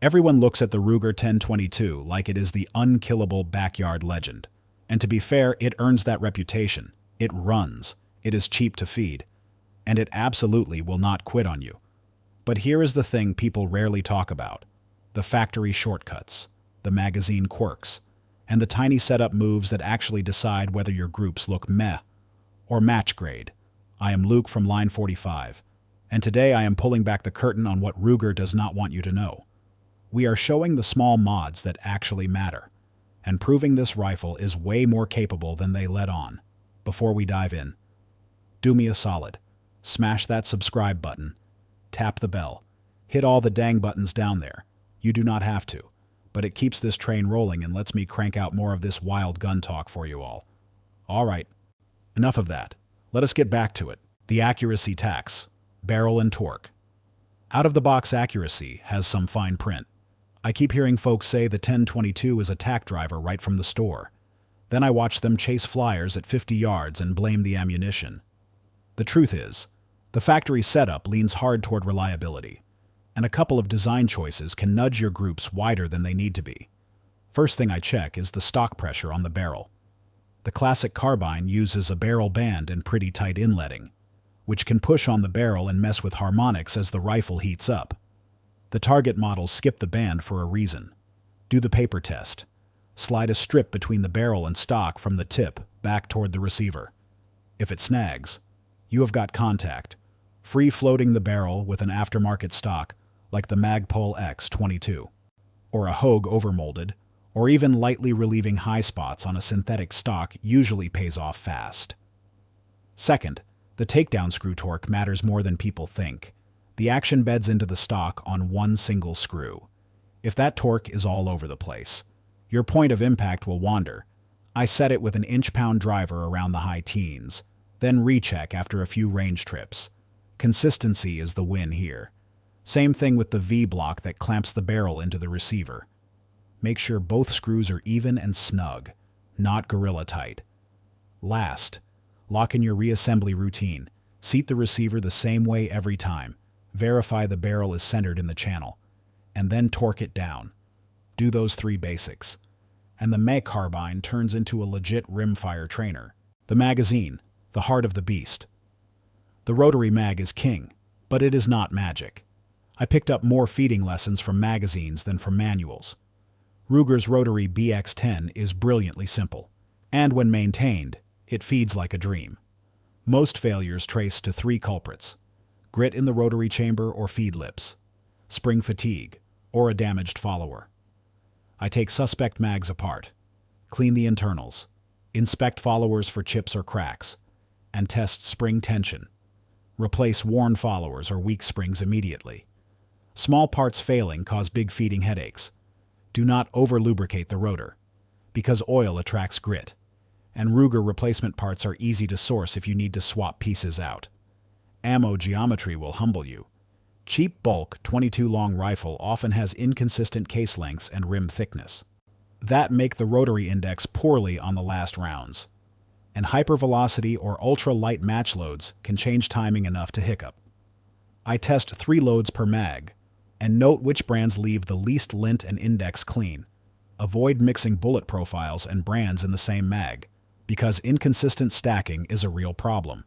Everyone looks at the Ruger 1022 like it is the unkillable backyard legend. And to be fair, it earns that reputation. It runs. It is cheap to feed. And it absolutely will not quit on you. But here is the thing people rarely talk about. The factory shortcuts, the magazine quirks, and the tiny setup moves that actually decide whether your groups look meh or match grade. I am Luke from Line 45, and today I am pulling back the curtain on what Ruger does not want you to know. We are showing the small mods that actually matter, and proving this rifle is way more capable than they let on. Before we dive in, do me a solid. Smash that subscribe button, tap the bell, hit all the dang buttons down there. You do not have to, but it keeps this train rolling and lets me crank out more of this wild gun talk for you all. Alright, enough of that. Let us get back to it. The accuracy tax, barrel and torque. Out-of-the-box accuracy has some fine print. I keep hearing folks say the 1022 is a tack driver right from the store. Then I watch them chase flyers at 50 yards and blame the ammunition. The truth is, the factory setup leans hard toward reliability, and a couple of design choices can nudge your groups wider than they need to be. First thing I check is the stock pressure on the barrel. The classic carbine uses a barrel band and pretty tight inletting, which can push on the barrel and mess with harmonics as the rifle heats up. The target models skip the band for a reason. Do the paper test. Slide a strip between the barrel and stock from the tip back toward the receiver. If it snags, you have got contact, free-floating the barrel with an aftermarket stock like the Magpul X22, or a Hogue overmolded, or even lightly relieving high spots on a synthetic stock usually pays off fast. Second, the takedown screw torque matters more than people think. The action beds into the stock on one single screw. If that torque is all over the place, your point of impact will wander. I set it with an inch-pound driver around the high teens, then recheck after a few range trips. Consistency is the win here. Same thing with the V-block that clamps the barrel into the receiver. Make sure both screws are even and snug, not gorilla tight. Last, lock in your reassembly routine. Seat the receiver the same way every time. Verify the barrel is centered in the channel, and then torque it down. Do those three basics, and the Mag carbine turns into a legit rimfire trainer. The magazine, the heart of the beast. The rotary mag is king, but it is not magic. I picked up more feeding lessons from magazines than from manuals. Ruger's rotary BX10 is brilliantly simple, and when maintained, it feeds like a dream. Most failures trace to three culprits: grit in the rotary chamber or feed lips, spring fatigue, or a damaged follower. I take suspect mags apart, clean the internals, inspect followers for chips or cracks, and test spring tension. Replace worn followers or weak springs immediately. Small parts failing cause big feeding headaches. Do not over-lubricate the rotor, because oil attracts grit, and Ruger replacement parts are easy to source if you need to swap pieces out. Ammo geometry will humble you. Cheap bulk 22 long rifle often has inconsistent case lengths and rim thickness. That make the rotary index poorly on the last rounds. And hypervelocity or ultra-light match loads can change timing enough to hiccup. I test 3 loads per mag, and note which brands leave the least lint and index clean. Avoid mixing bullet profiles and brands in the same mag, because inconsistent stacking is a real problem.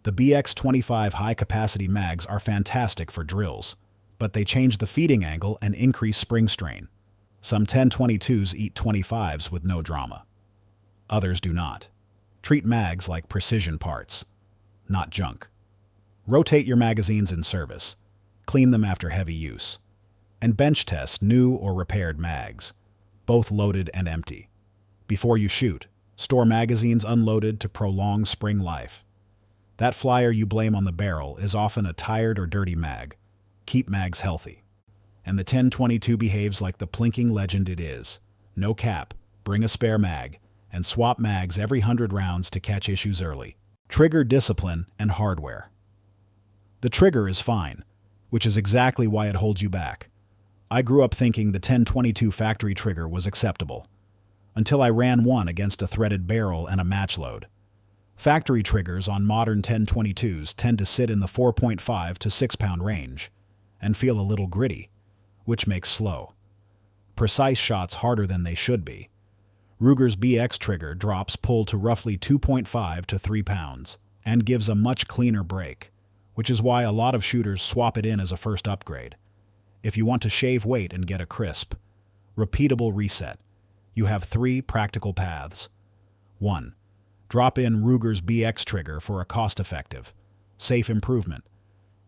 The BX25 high-capacity mags are fantastic for drills, but they change the feeding angle and increase spring strain. Some 1022s eat 25s with no drama. Others do not. Treat mags like precision parts, not junk. Rotate your magazines in service. Clean them after heavy use. And bench test new or repaired mags, both loaded and empty. Before you shoot, store magazines unloaded to prolong spring life. That flyer you blame on the barrel is often a tired or dirty mag. Keep mags healthy. And the 1022 behaves like the plinking legend it is. No cap, bring a spare mag, and swap mags every 100 rounds to catch issues early. Trigger discipline and hardware. The trigger is fine, which is exactly why it holds you back. I grew up thinking the 1022 factory trigger was acceptable, until I ran one against a threaded barrel and a match load. Factory triggers on modern 1022s tend to sit in the 4.5 to 6 pound range and feel a little gritty, which makes slow, precise shots harder than they should be. Ruger's BX trigger drops pull to roughly 2.5 to 3 pounds and gives a much cleaner break, which is why a lot of shooters swap it in as a first upgrade. If you want to shave weight and get a crisp, repeatable reset, you have 3 practical paths. 1. Drop in Ruger's BX trigger for a cost-effective, safe improvement,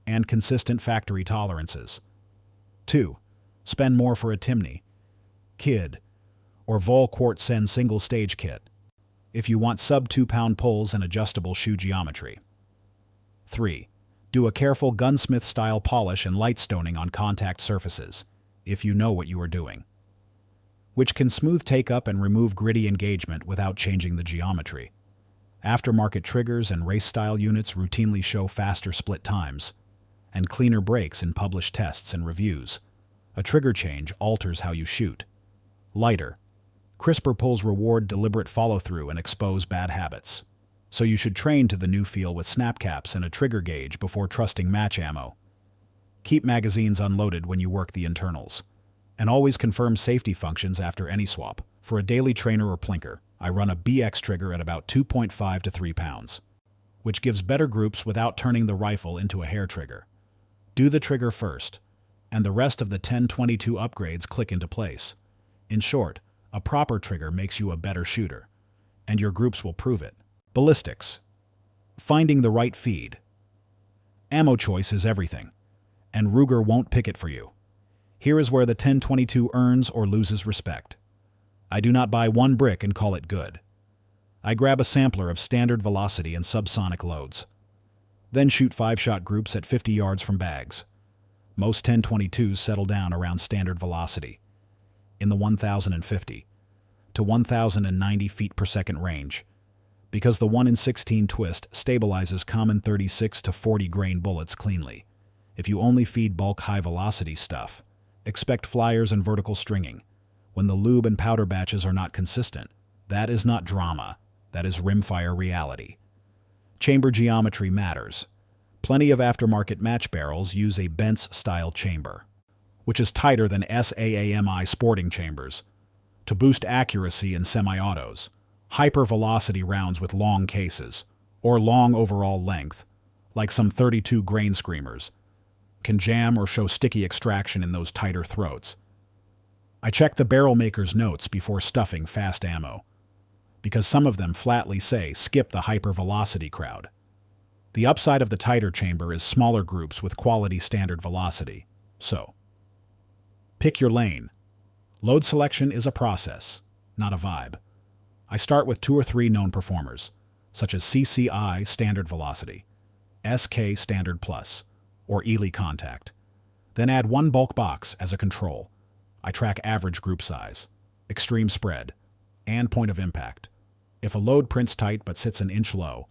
and consistent factory tolerances. 2. Spend more for a Timney, Kid, or Vol Quart Sen single-stage kit, if you want sub-2-pound pulls and adjustable shoe geometry. 3. Do a careful gunsmith-style polish and light stoning on contact surfaces, if you know what you are doing, which can smooth take-up and remove gritty engagement without changing the geometry. Aftermarket triggers and race-style units routinely show faster split times and cleaner breaks in published tests and reviews. A trigger change alters how you shoot. Lighter, crisper pulls reward deliberate follow-through and expose bad habits. So you should train to the new feel with snap caps and a trigger gauge before trusting match ammo. Keep magazines unloaded when you work the internals, and always confirm safety functions after any swap. For a daily trainer or plinker, I run a BX trigger at about 2.5 to 3 pounds, which gives better groups without turning the rifle into a hair trigger. Do the trigger first, and the rest of the 1022 upgrades click into place. In short, a proper trigger makes you a better shooter, and your groups will prove it. Ballistics. Finding the right feed. Ammo choice is everything, and Ruger won't pick it for you. Here is where the 1022 earns or loses respect. I do not buy one brick and call it good. I grab a sampler of standard velocity and subsonic loads, then shoot 5-shot groups at 50 yards from bags. Most 1022s settle down around standard velocity, in the 1,050 to 1,090 feet per second range, because the 1 in 16 twist stabilizes common 36 to 40 grain bullets cleanly. If you only feed bulk high-velocity stuff, expect flyers and vertical stringing. When the lube and powder batches are not consistent, that is not drama, that is rimfire reality. Chamber geometry matters. Plenty of aftermarket match barrels use a Bentz-style chamber, which is tighter than SAAMI sporting chambers, to boost accuracy in semi-autos. Hyper-velocity rounds with long cases, or long overall length, like some 32 grain screamers, can jam or show sticky extraction in those tighter throats. I check the barrel maker's notes before stuffing fast ammo, because some of them flatly say skip the hyper-velocity crowd. The upside of the tighter chamber is smaller groups with quality standard velocity, so pick your lane. Load selection is a process, not a vibe. I start with 2 or 3 known performers, such as CCI standard velocity, SK standard plus, or Ely contact. Then add 1 bulk box as a control. I track average group size, extreme spread, and point of impact. If a load prints tight but sits an inch low,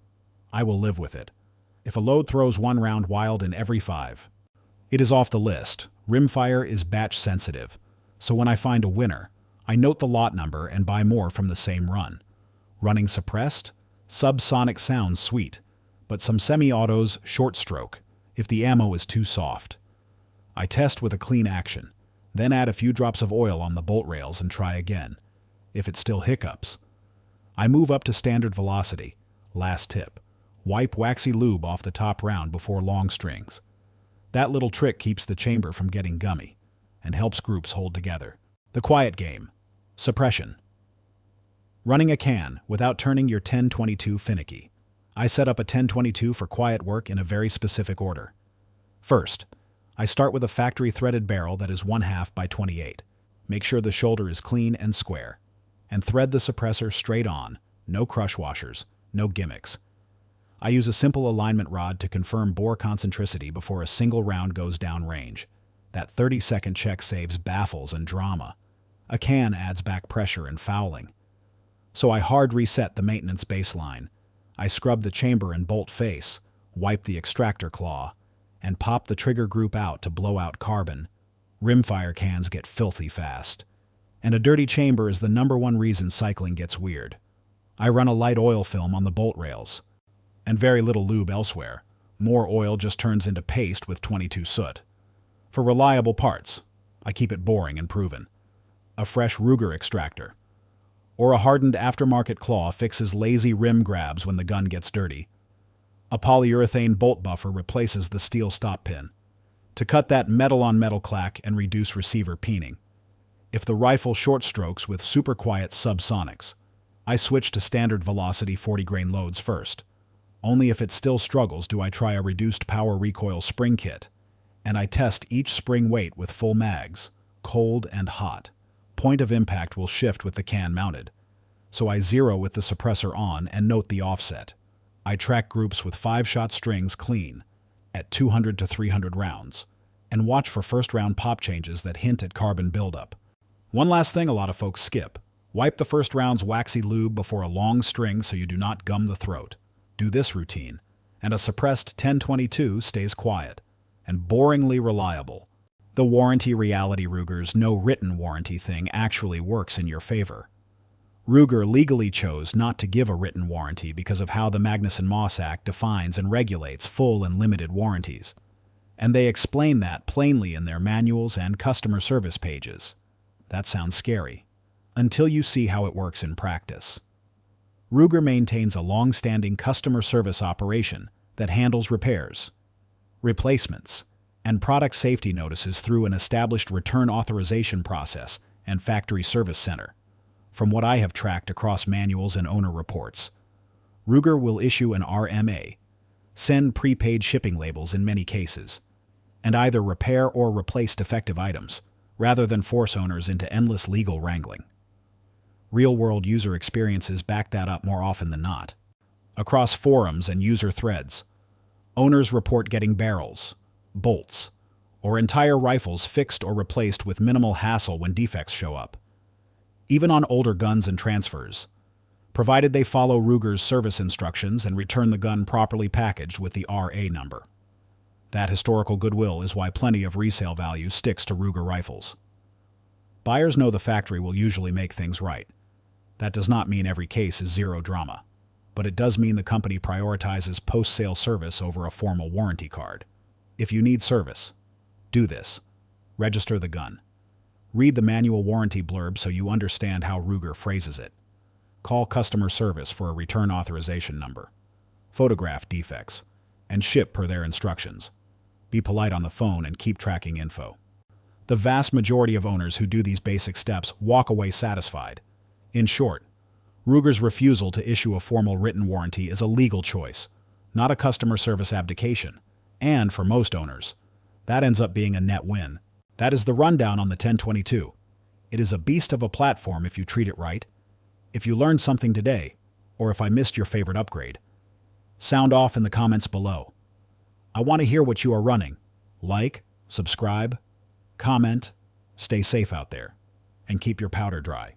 I will live with it. If a load throws 1 round wild in every 5, it is off the list. Rimfire is batch sensitive, so when I find a winner, I note the lot number and buy more from the same run. Running suppressed, subsonic sounds sweet, but some semi-autos short stroke if the ammo is too soft. I test with a clean action, then add a few drops of oil on the bolt rails and try again. If it still hiccups, I move up to standard velocity. Last tip, wipe waxy lube off the top round before long strings. That little trick keeps the chamber from getting gummy and helps groups hold together. The quiet game. Suppression. Running a can without turning your 1022 finicky. I set up a 1022 for quiet work in a very specific order. First, I start with a factory threaded barrel that is 1/2 by 28. Make sure the shoulder is clean and square, and thread the suppressor straight on, no crush washers, no gimmicks. I use a simple alignment rod to confirm bore concentricity before a single round goes down range. That 30-second check saves baffles and drama. A can adds back pressure and fouling. So I hard reset the maintenance baseline. I scrub the chamber and bolt face, wipe the extractor claw, and pop the trigger group out to blow out carbon. Rimfire cans get filthy fast, and a dirty chamber is the #1 reason cycling gets weird. I run a light oil film on the bolt rails, and very little lube elsewhere. More oil just turns into paste with 22 soot. For reliable parts, I keep it boring and proven. A fresh Ruger extractor. Or a hardened aftermarket claw fixes lazy rim grabs when the gun gets dirty. A polyurethane bolt buffer replaces the steel stop pin to cut that metal-on-metal clack and reduce receiver peening. If the rifle short strokes with super quiet subsonics, I switch to standard velocity 40-grain loads first. Only if it still struggles do I try a reduced power recoil spring kit, and I test each spring weight with full mags, cold and hot. Point of impact will shift with the can mounted, so I zero with the suppressor on and note the offset. I track groups with 5-shot strings clean, at 200 to 300 rounds, and watch for first-round pop changes that hint at carbon buildup. One last thing a lot of folks skip. Wipe the first round's waxy lube before a long string so you do not gum the throat. Do this routine, and a suppressed 1022 stays quiet and boringly reliable. The warranty reality Ruger's no written warranty thing actually works in your favor. Ruger legally chose not to give a written warranty because of how the Magnuson-Moss Act defines and regulates full and limited warranties, and they explain that plainly in their manuals and customer service pages. That sounds scary, until you see how it works in practice. Ruger maintains a long-standing customer service operation that handles repairs, replacements, and product safety notices through an established return authorization process and factory service center. From what I have tracked across manuals and owner reports, Ruger will issue an RMA, send prepaid shipping labels in many cases, and either repair or replace defective items, rather than force owners into endless legal wrangling. Real-world user experiences back that up more often than not. Across forums and user threads, owners report getting barrels, bolts, or entire rifles fixed or replaced with minimal hassle when defects show up. Even on older guns and transfers, provided they follow Ruger's service instructions and return the gun properly packaged with the RA number. That historical goodwill is why plenty of resale value sticks to Ruger rifles. Buyers know the factory will usually make things right. That does not mean every case is zero drama, but it does mean the company prioritizes post-sale service over a formal warranty card. If you need service, do this. Register the gun. Read the manual warranty blurb so you understand how Ruger phrases it. Call customer service for a return authorization number. Photograph defects, and ship per their instructions. Be polite on the phone and keep tracking info. The vast majority of owners who do these basic steps walk away satisfied. In short, Ruger's refusal to issue a formal written warranty is a legal choice, not a customer service abdication. And for most owners, that ends up being a net win. That is the rundown on the 1022. It is a beast of a platform if you treat it right. If you learned something today, or if I missed your favorite upgrade, sound off in the comments below. I want to hear what you are running. Like, subscribe, comment, stay safe out there, and keep your powder dry.